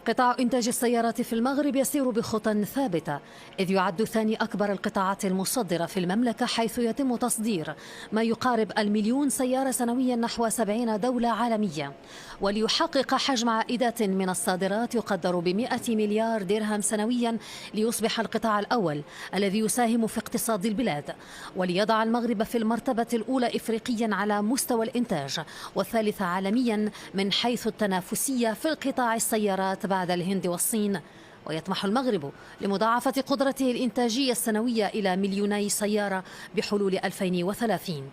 قطاع إنتاج السيارات في المغرب يسير بخطى ثابتة، إذ يعد ثاني أكبر القطاعات المصدرة في المملكة، حيث يتم تصدير ما يقارب 1,000,000 سيارة سنويا نحو 70 دولة عالمية. وليحقق حجم عائدات من الصادرات يقدر ب100 مليار درهم سنويا، ليصبح القطاع الأول الذي يساهم في اقتصاد البلاد، وليضع المغرب في المرتبة الأولى إفريقيا على مستوى الإنتاج، والثالثة عالميا من حيث التنافسية في القطاع السيارات بعد الهند والصين. ويطمح المغرب لمضاعفة قدرته الإنتاجية السنوية إلى 2,000,000 سيارة بحلول 2030.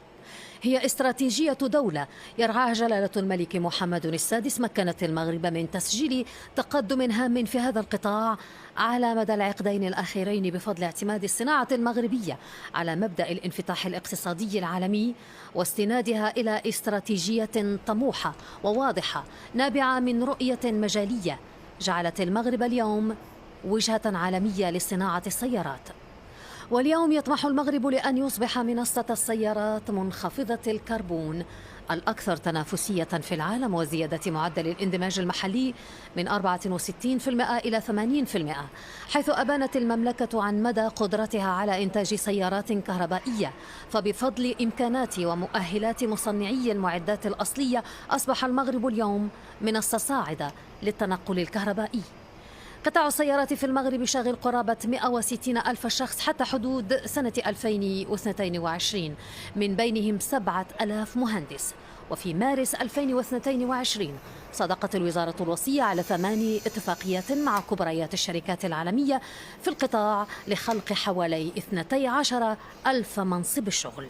هي استراتيجية دولة يرعاها جلالة الملك محمد السادس مكنت المغرب من تسجيل تقدم هام في هذا القطاع على مدى العقدين الأخيرين، بفضل اعتماد الصناعة المغربية على مبدأ الانفتاح الاقتصادي العالمي، واستنادها إلى استراتيجية طموحة وواضحة نابعة من رؤية مجالية جعلت المغرب اليوم وجهة عالمية لصناعة السيارات. واليوم يطمح المغرب لأن يصبح منصة السيارات منخفضة الكربون الأكثر تنافسية في العالم، وزيادة معدل الاندماج المحلي من 64% إلى 80%، حيث أبانت المملكة عن مدى قدرتها على إنتاج سيارات كهربائية. فبفضل إمكانات ومؤهلات مصنعي المعدات الأصلية أصبح المغرب اليوم منصة صاعدة للتنقل الكهربائي. قطاع السيارات في المغرب شاغل قرابة 160 ألف شخص حتى حدود سنة 2022، من بينهم 7,000 مهندس. وفي مارس 2022 صدقت الوزارة الوصية على 8 اتفاقيات مع كبريات الشركات العالمية في القطاع لخلق حوالي 12 ألف منصب الشغل.